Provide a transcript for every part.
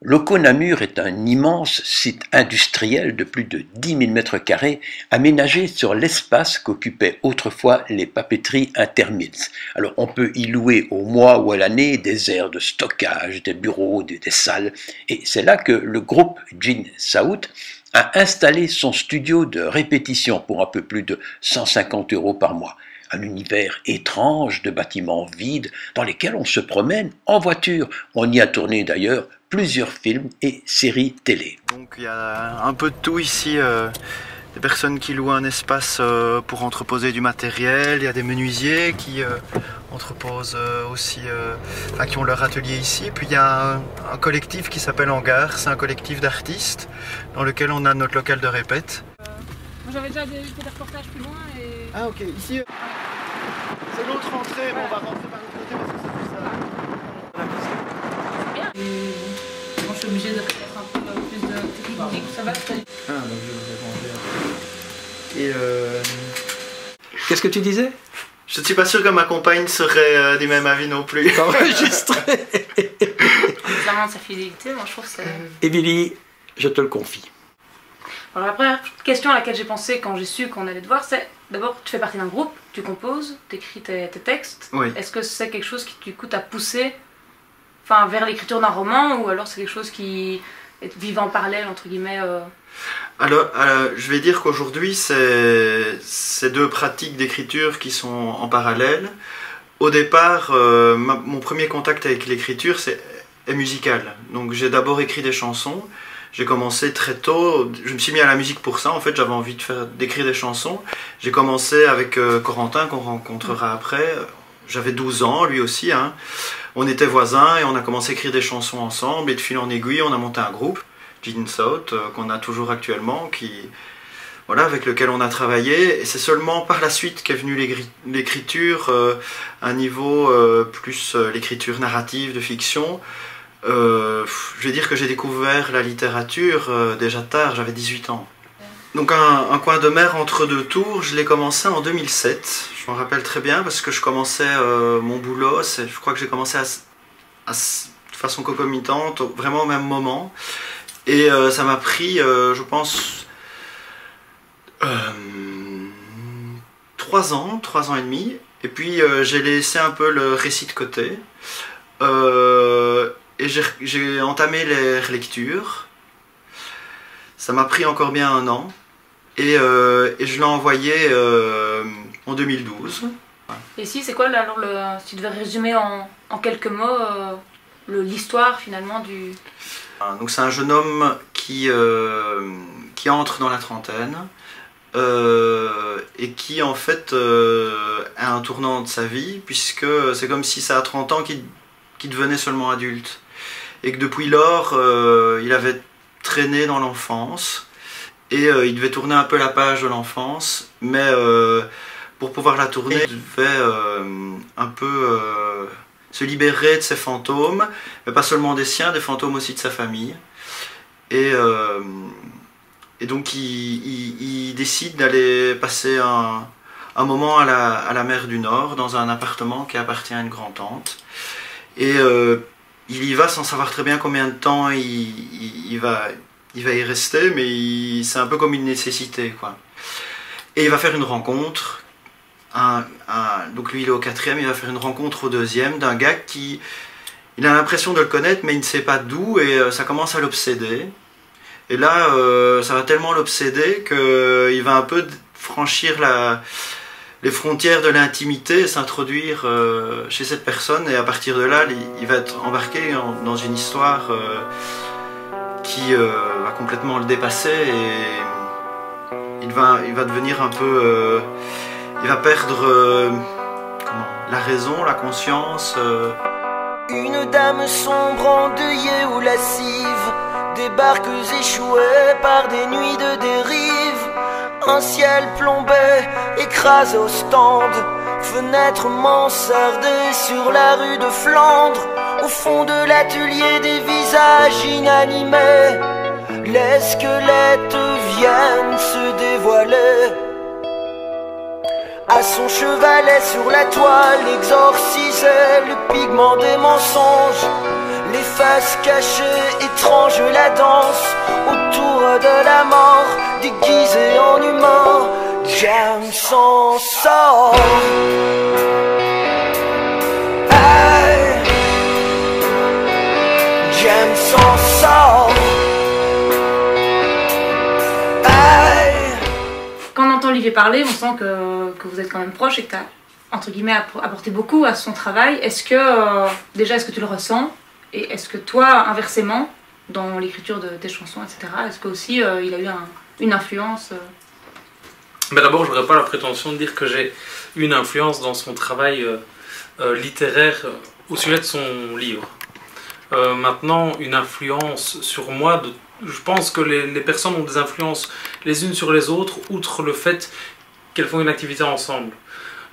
Locaux Namur est un immense site industriel de plus de 10 000 m2 aménagé sur l'espace qu'occupaient autrefois les papeteries Intermills. Alors on peut y louer au mois ou à l'année des aires de stockage, des bureaux, des salles. Et c'est là que le groupe Gene South a installé son studio de répétition pour un peu plus de 150 € par mois. Un univers étrange de bâtiments vides dans lesquels on se promène en voiture. On y a tourné d'ailleurs plusieurs films et séries télé. Donc il y a un peu de tout ici, des personnes qui louent un espace pour entreposer du matériel, il y a des menuisiers qui entreposent aussi, qui ont leur atelier ici. Puis il y a un collectif qui s'appelle Hangar, c'est un collectif d'artistes dans lequel on a notre local de répète. Moi j'avais déjà fait des reportages plus loin et... Ah ok, ici c'est l'autre entrée, mais on va rentrer par l'autre côté parce que c'est plus ça. Et bon, je suis obligée de connaître un peu plus de technique, ça va très... Ah, donc je vais manger. Et Qu'est-ce que tu disais? je ne suis pas sûr que ma compagne serait du même avis non plus. Enregistré. Clairement de sa fidélité, moi je trouve que c'est... Et Billy, je te le confie. Alors la première question à laquelle j'ai pensé quand j'ai su qu'on allait te voir, c'est d'abord tu fais partie d'un groupe, tu composes, tu écris tes textes. Oui. Est-ce que c'est quelque chose qui du coup t'a poussé vers l'écriture d'un roman ou alors c'est quelque chose qui est vivant en parallèle entre guillemets Alors, je vais dire qu'aujourd'hui, c'est deux pratiques d'écriture qui sont en parallèle. Au départ, mon premier contact avec l'écriture est musical. Donc j'ai d'abord écrit des chansons. J'ai commencé très tôt, je me suis mis à la musique pour ça, en fait j'avais envie d'écrire des chansons. J'ai commencé avec Corentin qu'on rencontrera après, j'avais 12 ans, lui aussi. Hein. On était voisins et on a commencé à écrire des chansons ensemble et de fil en aiguille on a monté un groupe, Gene South, qu'on a toujours actuellement, avec lequel on a travaillé. Et c'est seulement par la suite qu'est venue l'écriture, un niveau plus l'écriture narrative de fiction. Je vais dire que j'ai découvert la littérature déjà tard, j'avais 18 ans. Donc un coin de mer entre deux tours, je l'ai commencé en 2007. Je m'en rappelle très bien parce que je commençais mon boulot, je crois que j'ai commencé de façon concomitante, vraiment au même moment. Et ça m'a pris, je pense, 3 ans et demi. Et puis j'ai laissé un peu le récit de côté. Et j'ai entamé les relectures. Ça m'a pris encore bien 1 an. Et je l'ai envoyé en 2012. Et si c'est quoi alors si tu devais résumer en quelques mots l'histoire finalement du... Donc c'est un jeune homme qui entre dans la trentaine et qui en fait a un tournant de sa vie, puisque c'est comme si c'est à 30 ans qu'il devenait seulement adulte. Et que depuis lors, il avait traîné dans l'enfance et il devait tourner un peu la page de l'enfance, mais pour pouvoir la tourner, il devait un peu se libérer de ses fantômes, mais pas seulement des siens, des fantômes aussi de sa famille. Et donc il décide d'aller passer un moment à la mer du Nord, dans un appartement qui appartient à une grand-tante. Et il y va sans savoir très bien combien de temps il va y rester, mais c'est un peu comme une nécessité, quoi. Et il va faire une rencontre, donc lui il est au 4e, il va faire une rencontre au 2e d'un gars il a l'impression de le connaître, mais il ne sait pas d'où, et ça commence à l'obséder. Et là, ça va tellement l'obséder qu'il va un peu franchir les frontières de l'intimité et s'introduire chez cette personne, et à partir de là, il va être embarqué dans une histoire qui va complètement le dépasser, et il va devenir un peu... il va perdre la raison, la conscience. Une dame sombre, endeuillée ou lascive, des barques échouées par des nuits de dérive. Un ciel plombé, écrasé au stand, fenêtres mansardées sur la rue de Flandre. Au fond de l'atelier, des visages inanimés, les squelettes viennent se dévoiler. À son chevalet sur la toile, exorcisait le pigment des mensonges, les faces cachées, étrange la danse autour de la mort, déguisée en humain. James s'en sort. Hey, James s'en sort. Hey. Quand on entend Olivier parler, on sent que vous êtes quand même proche et que tu as, entre guillemets, apporté beaucoup à son travail. Est-ce que, déjà, est-ce que tu le ressens? Et est-ce que toi, inversement, dans l'écriture de tes chansons, etc., est-ce que aussi il a eu une influence Mais d'abord, je n'aurais pas la prétention de dire que j'ai une influence dans son travail littéraire au sujet de son livre. Maintenant, une influence sur moi, je pense que les personnes ont des influences les unes sur les autres, outre le fait qu'elles font une activité ensemble.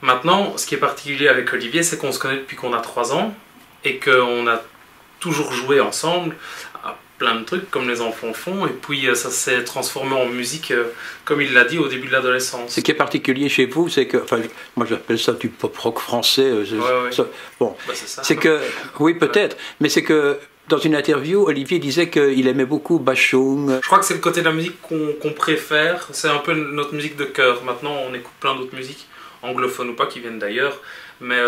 Maintenant, ce qui est particulier avec Olivier, c'est qu'on se connaît depuis qu'on a 3 ans et qu'on a toujours joué ensemble à plein de trucs comme les enfants font, et puis ça s'est transformé en musique, comme il l'a dit, au début de l'adolescence. Ce qui est particulier chez vous, c'est que, enfin, moi j'appelle ça du pop-rock français. Bon, bah, c'est ça. C'est que, oui peut-être, mais c'est que dans une interview, Olivier disait qu'il aimait beaucoup Bashung. Je crois que c'est le côté de la musique qu'on préfère, c'est un peu notre musique de cœur. Maintenant, on écoute plein d'autres musiques, anglophones ou pas, qui viennent d'ailleurs, mais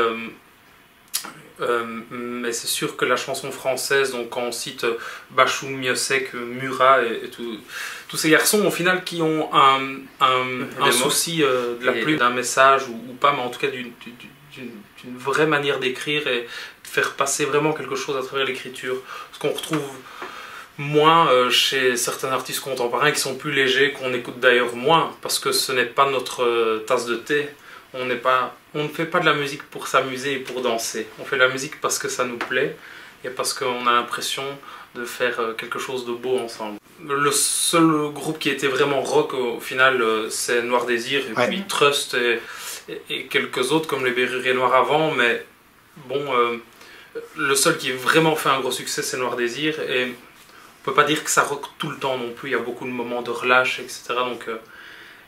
c'est sûr que la chanson française, donc quand on cite Bashung, Miosek, Murat et tous ces garçons au final qui ont un souci de la plume, d'un message ou pas, mais en tout cas d'une vraie manière d'écrire et de faire passer vraiment quelque chose à travers l'écriture. Ce qu'on retrouve moins chez certains artistes contemporains qui sont plus légers, qu'on écoute d'ailleurs moins, parce que ce n'est pas notre tasse de thé. On ne fait pas de la musique pour s'amuser et pour danser. On fait de la musique parce que ça nous plaît et parce qu'on a l'impression de faire quelque chose de beau ensemble. Le seul groupe qui était vraiment rock au final, c'est Noir Désir et puis Trust et quelques autres comme les Berruriers Noirs avant, mais bon, le seul qui a vraiment fait un gros succès, c'est Noir Désir, et on peut pas dire que ça rock tout le temps non plus. Il y a beaucoup de moments de relâche, etc. Donc,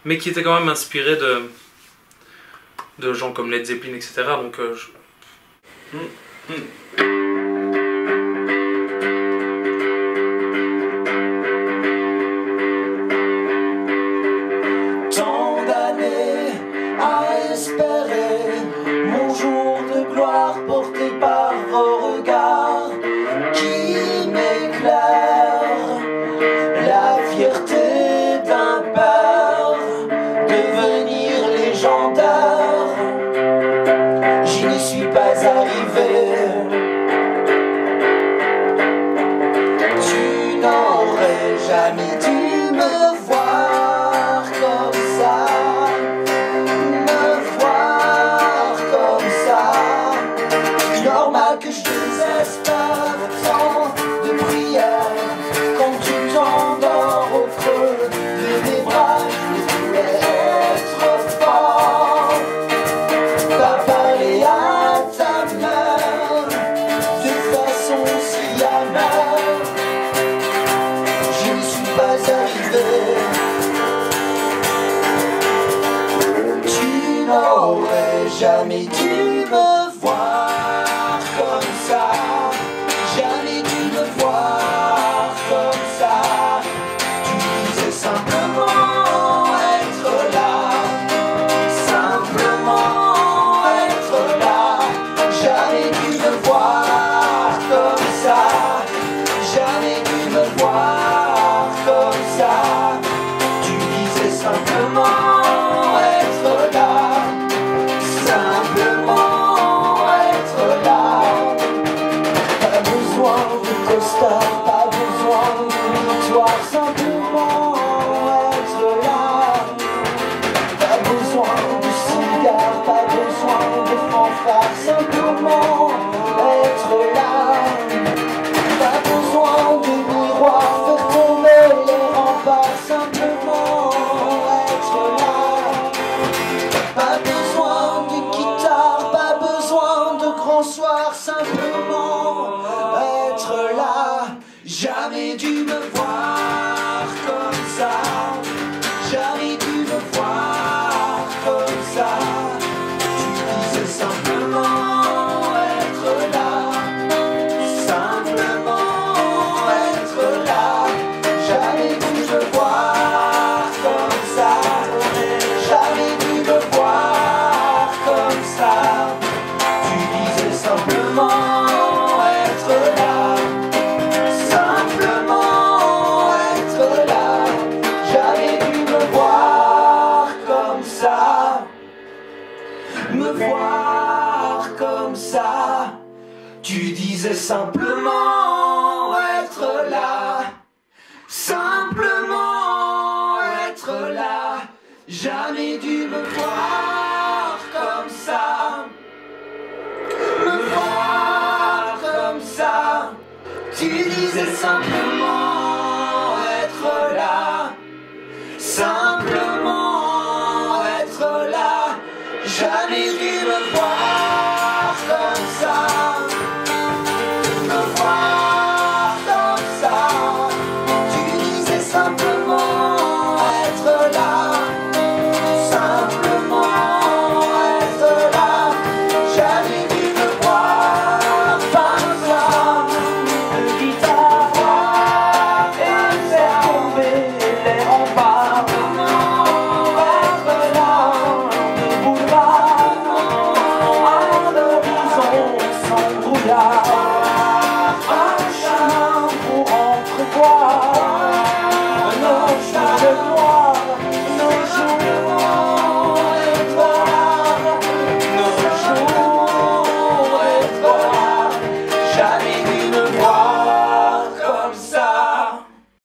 mais qui était quand même inspiré de gens comme Led Zeppelin, etc. Donc, Tant d'années à espérer mon jour de gloire porté par vos regards qui m'éclairent, la fierté d'un père, devenir légendaire. Je n'y suis pas arrivé. Tu n'aurais jamais dû me voir comme ça, me voir comme ça. C'est normal que je désespère tant de prières quand tu t'endors au creux de mes bras. Je voulais être fort, pas parler à ta mère de façon si amère. Je n'y suis pas arrivé. Tu n'aurais jamais dû me voir comme ça, jamais dû me voir comme ça. Tu disais simplement être là, simplement être là. Jamais dû me voir comme ça, jamais dû me voir comme ça. Tu disais simplement être là, simplement être là. Pas besoin de costard, pas besoin de victoire, simplement être là. Pas besoin de cigare, pas besoin de fanfare, simplement être là. Pas besoin de miroir, faire tomber les remparts, simplement être là. Pas besoin de guitare, pas besoin de grand soir, simplement être là. Jamais dû me voir comme ça, jamais dû me voir comme ça. Tu disais simplement être là, simplement disais simplement être là, simplement être là. Jamais dû me voir comme ça, me voir comme ça. Tu disais simplement être là, simplement